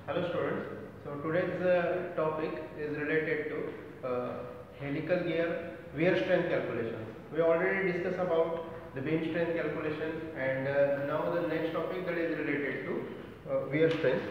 Hello students. So today's topic is related to helical gear wear strength calculation. We already discussed about the bench strength calculation, and now the next topic that is related to wear strength.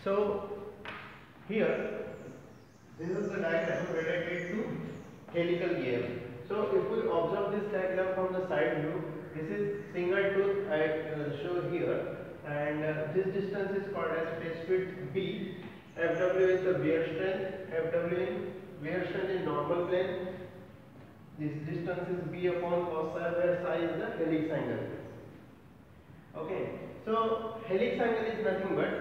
So here this is the diagram related to helical gear. So if we observe this diagram from the side view, this is single tooth I show here, and this distance is called as face width B. FW is the wear strength. FW in wear strength in normal plane. This distance is B upon cos psi, where psi is the helix angle. Okay, so helix angle is nothing but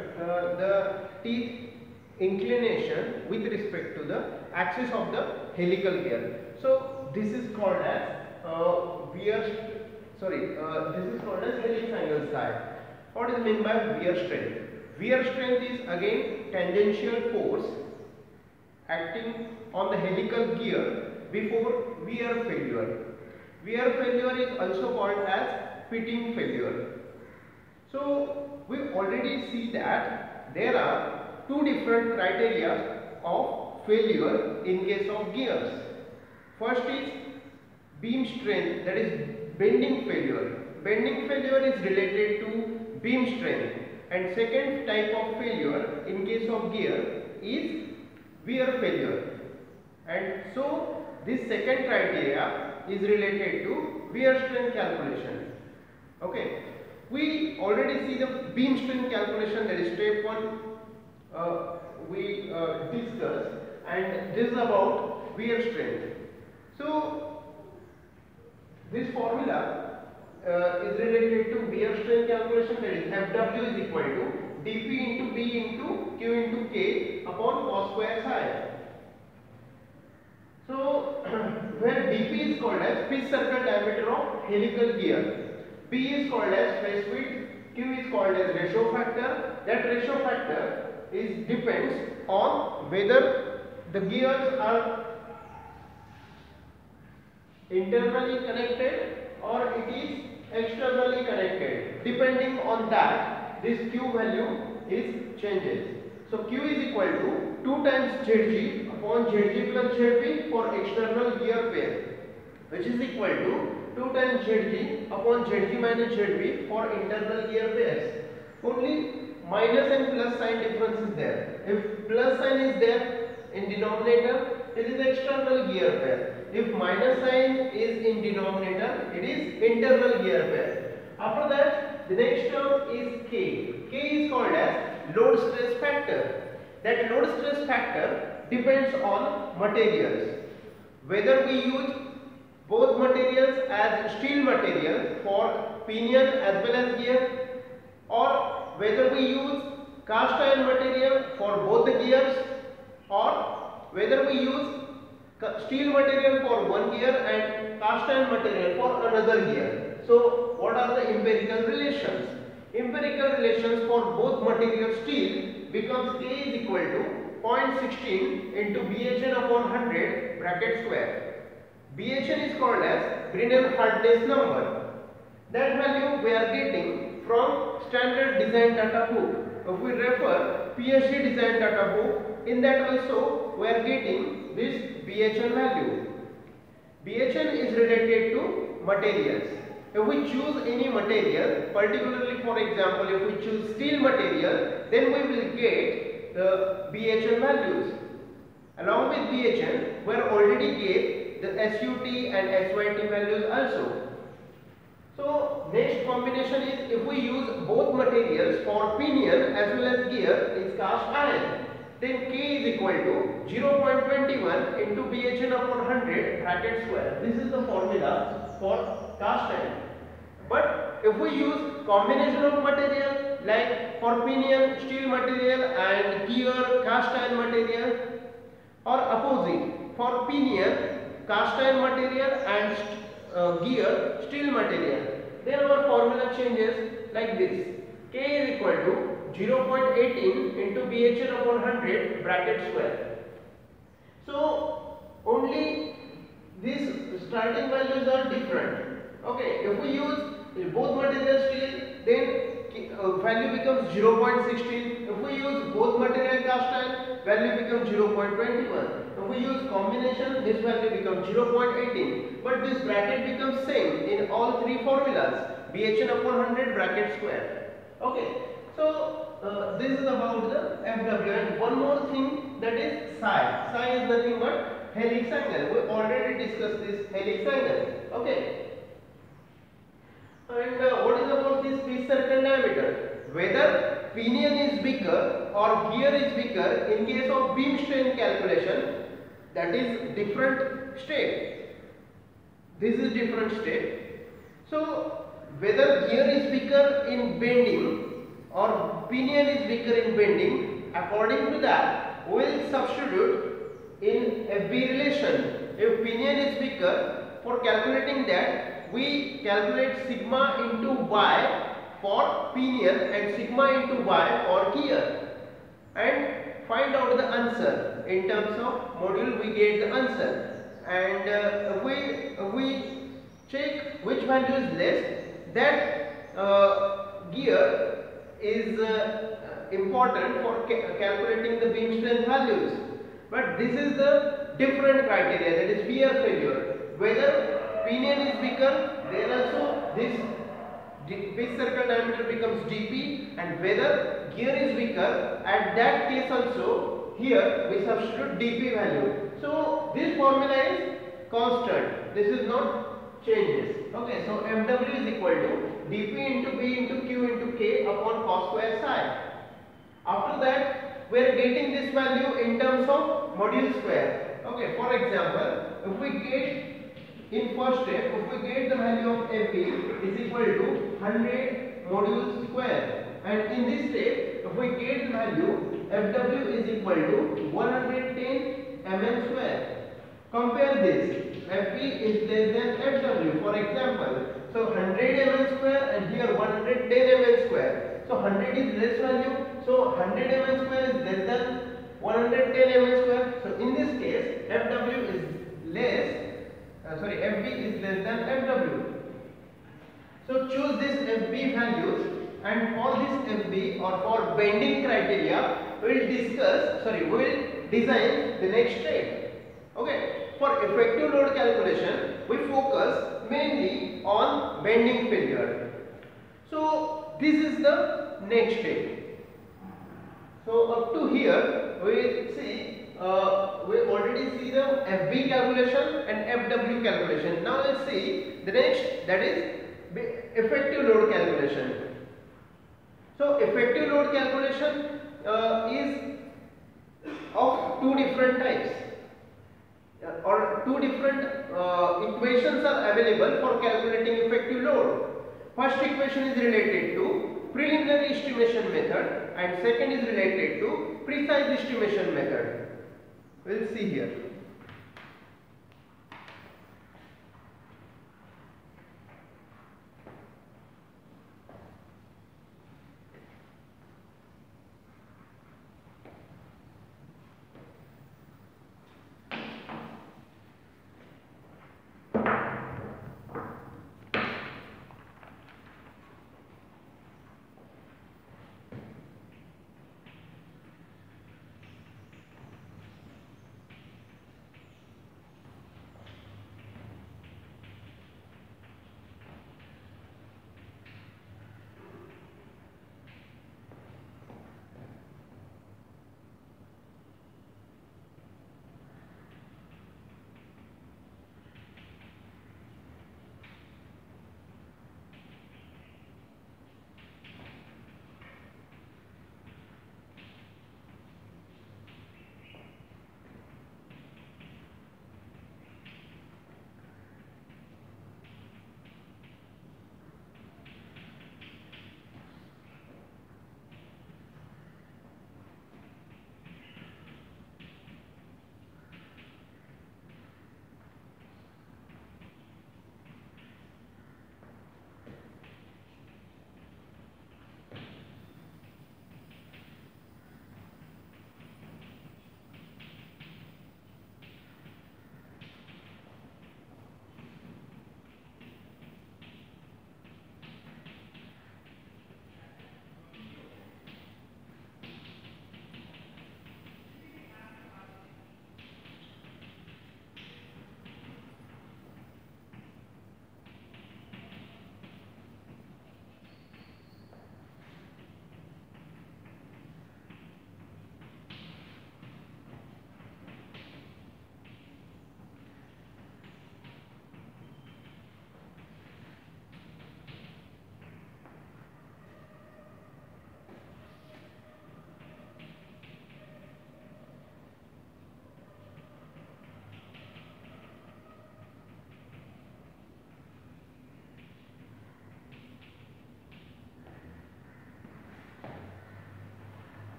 the teeth inclination with respect to the axis of the helical gear. So this is called as this is called as helix angle psi. What is meant by wear strength? Wear strength is again tangential force acting on the helical gear before wear failure. Wear failure is also called as fitting failure. So we already see that there are two different criteria of failure in case of gears. First is beam strength, that is bending failure. Bending failure is related to beam strength. And second type of failure in case of gear is wear failure. And so this second criteria is related to wear strength calculation. Okay, we already see the beam strength calculation, that is step 1 we discussed, and this is about wear strength. So this formula is related to wear strength calculation, that is Fw is equal to dP into B into Q into K upon cos square psi. So where dP is called as pitch circle diameter of helical gear, B is called as face width, Q is called as ratio factor. That ratio factor depends on whether the gears are internally connected or it is externally connected. Depending on that, this Q value changes. So Q is equal to 2 times Zg upon Zg plus Zp for external gear pair, which is equal to 2 times Zg upon Zg minus Zp for internal gear pairs. Only minus and plus sign difference is there. If plus sign is there in denominator, it is external gear pair. If minus sign is in denominator, it is internal gear pair. After that, the next term is K. K is called as load stress factor. That load stress factor depends on materials. Whether we use both materials as steel material for pinion as well as gear, or whether we use cast iron material for both the gears, or whether we use steel material for one gear and cast iron material for another gear. So what are the empirical relations? Empirical relations for both material steel becomes K is equal to 0.16 into BHN upon 100 bracket square. BHN is called as Brennan hardness number. That value we are getting from standard design data book. If we refer PSG design data book, in that also we are getting this BHN value. BHN is related to materials. If we choose any material, particularly for example if we choose steel material, then we will get the BHN values. Along with BHN, we are already gave the SUT and SYT values also. So next combination is if we use both materials for pinion as well as gear is cast iron, then K is equal to 0.21 into BHN upon 100 bracket square. This is the formula for cast iron. But if we use combination of material like for pinion steel material and gear cast iron material, or opposite for pinion cast iron material and gear steel material, then our formula changes like this. K is equal to 0.18 into BHN upon 100 bracket square. So only these starting values are different. Okay, if we use both material steel, then value becomes 0.16. If we use both material cast iron, value becomes 0.21. If we use combination, this value becomes 0.18. But this bracket becomes same in all three formulas. BHN upon 100 bracket square. Okay, so this is about the FW. And one more thing, that is psi. Psi is nothing but helix angle. We already discussed this helix angle. Okay. And what is about this pitch circle diameter? Whether pinion is bigger or gear is bigger in case of beam strain calculation, that is different step. This is different step. So whether gear is bigger in bending or pinion is bigger in bending, according to that we will substitute in FB relation. If pinion is bigger, for calculating that we calculate sigma into y for pinion and sigma into y for gear and find out the answer. In terms of module we get the answer, and we check which value is less, that gear is important for calculating the beam strength values. But this is the different criteria, that is wear failure. Whether pinion is bigger, then also this pitch circle diameter becomes dp, and whether gear is weaker, at that case also here we substitute dp value. So this formula is constant, this is not changes. Okay, so Fw is equal to dp into b into q into k upon cos square psi. After that we are getting this value in terms of module square. Okay, for example, if we get in first step, if we get the value of Fb is equal to 100 module square, and in this step if we get the value Fw is equal to 110 mm square. Compare this, Fb is less than Fw, for example. So 100 mm square and here 110 mm square. So 100 is less value, so 100 mm square is less than 110 mm square. So in this case Fw is less, Fb is less than Fw. So choose this Fb values, and for this Fb or for bending criteria we will design the next step. Okay, for effective load calculation we focus mainly on bending failure. So this is the next step. So up to here we see we already see the Fb calculation and Fw calculation. Now let's see the next, that is effective load calculation. So effective load calculation is of two different types, or two different equations are available for calculating effective load. First equation is related to preliminary estimation method and second is related to precise estimation method. We'll see here.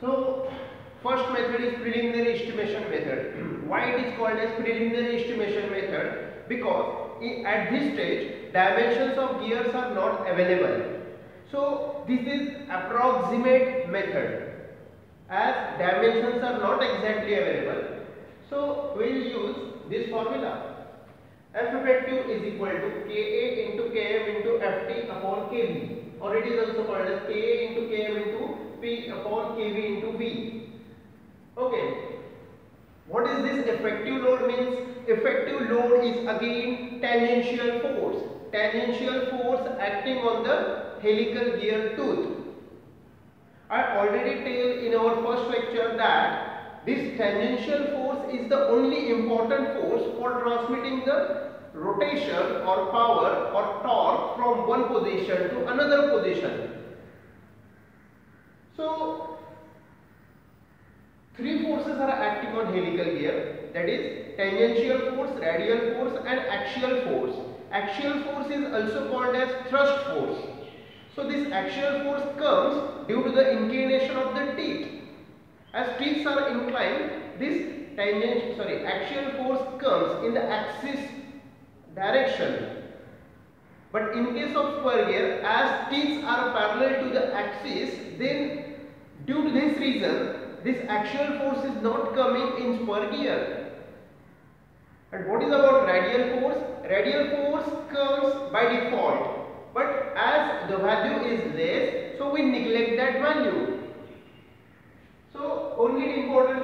So first method is preliminary estimation method. Why it is called as preliminary estimation method? Because at this stage dimensions of gears are not available. So this is approximate method, as dimensions are not exactly available. So we will use this formula. F effective is equal to Ka into Km into Ft upon Kb. or it is also called as Ka into Km into P upon Kv into V. Okay. What is this effective load means? Effective load is again tangential force. Tangential force acting on the helical gear tooth. I already told in our first lecture that this tangential force is the only important force for transmitting the rotation or power or torque from one position to another position. So, three forces are acting on helical gear, that is tangential force, radial force and axial force. Axial force is also called as thrust force. So this axial force comes due to the inclination of the teeth. As teeth are inclined, this axial force comes in the axis direction. But in case of spur gear, as teeth are parallel to the axis, then due to this reason, this axial force is not coming in spur gear. And what is about radial force? Radial force comes by default, but as the value is less, so we neglect that value. So only important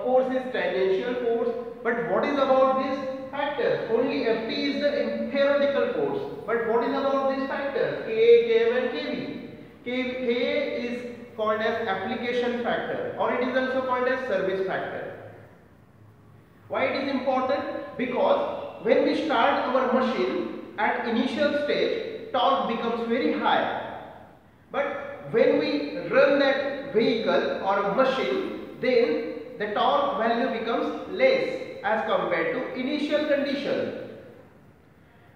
force is tangential force, but what is about this factors? Only Ft is the theoretical force, but what is about these factors? Ka, Km and Kv. K is called as application factor, or it is also called as service factor. Why it is important? Because when we start our machine at initial stage, torque becomes very high. But when we run that vehicle or machine, then the torque value becomes less as compared to initial condition.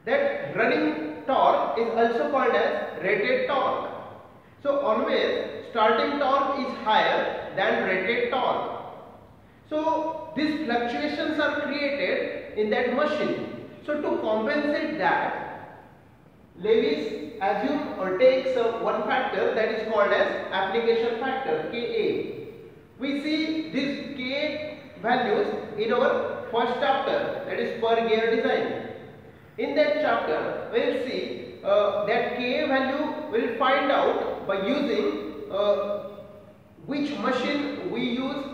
That running torque is also called as rated torque. So always starting torque is higher than rated torque. So these fluctuations are created in that machine. So to compensate that, Lewis assumes or takes one factor that is called as application factor, Ka. We see these K values in our first chapter, that is spur gear design. In that chapter, we will see that Ka value will find out by using which machine we use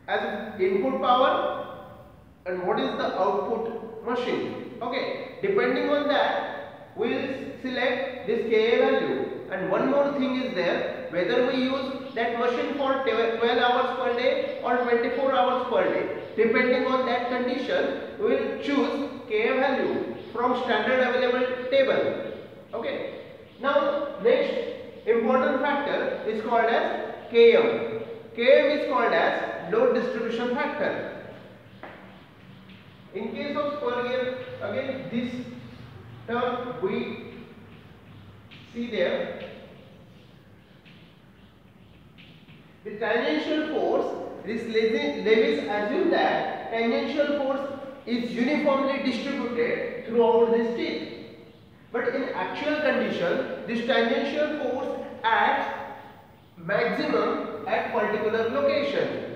as input power and what is the output machine. Okay, depending on that, we will select this Ka value. And one more thing is there, whether we use that machine for 12 hours per day or 24 hours per day. Depending on that condition, we will choose Ka value from standard available table. Okay. Now next important factor is called as Km. Km is called as load distribution factor. In case of spur gear, again this term we see there. The tangential force, this Lewis assumed that tangential force is uniformly distributed throughout this teeth. But in actual condition, this tangential force acts maximum at particular location.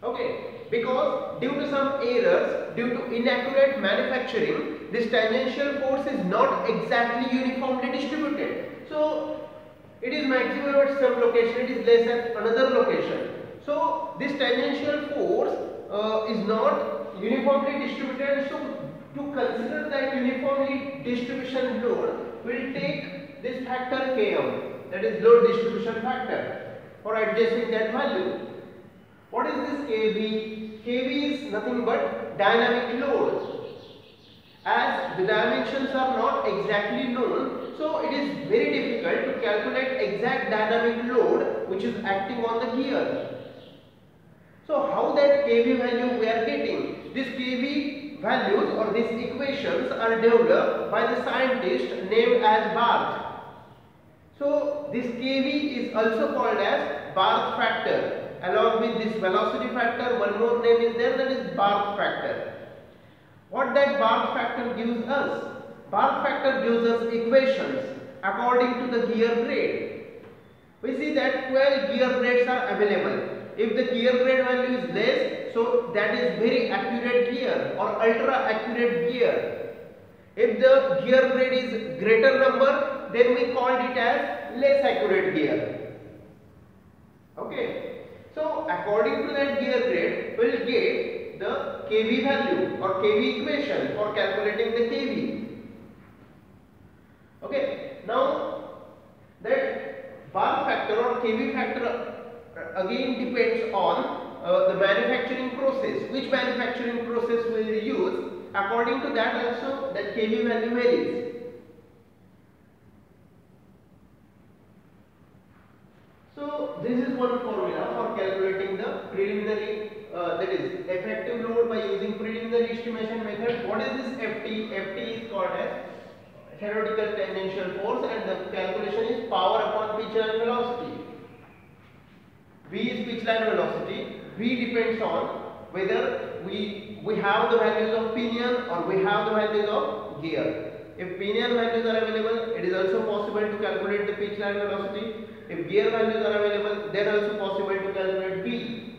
Okay, because due to some errors, due to inaccurate manufacturing, this tangential force is not exactly uniformly distributed. So it is maximum at some location, it is less at another location. So this tangential force is not uniformly distributed. So to consider that uniformly distribution load, we will take this factor Km, that is load distribution factor, for adjusting that value. What is this Kv? Kv is nothing but dynamic load. As the dimensions are not exactly known, so it is very difficult to calculate exact dynamic load which is acting on the gear. So how that Kv value we are getting? This Kv values or these equations are developed by the scientist named as Barth. So this Kv is also called as Barth factor. Along with this velocity factor, one more name is there, that is Barth factor. What that Barth factor gives us? Barth factor gives us equations according to the gear grade. We see that 12 gear grades are available. If the gear grade value is less, so that is very accurate gear or ultra accurate gear. If the gear grade is greater number, then we called it as less accurate gear. Okay. So according to that gear grade, we will get the kV value or kV equation for calculating the kV. Okay. Now that bar factor or kV factor again depends on the manufacturing process. Which manufacturing process will you use? According to that also that kV value varies. So this is one formula for calculating the preliminary that is effective load by using preliminary estimation method. What is this FT? FT is called as theoretical tangential force and the calculation is power upon pitch line velocity. V is pitch line velocity. V depends on whether we have the values of pinion or we have the values of gear. If pinion values are available, it is also possible to calculate the pitch line velocity. If gear values are available, then also possible to calculate V.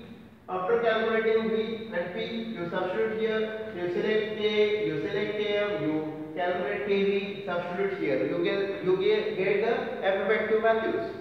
After calculating V and P, you substitute here, you select K, you select KM, you calculate KV, substitute here. You get the F effective values.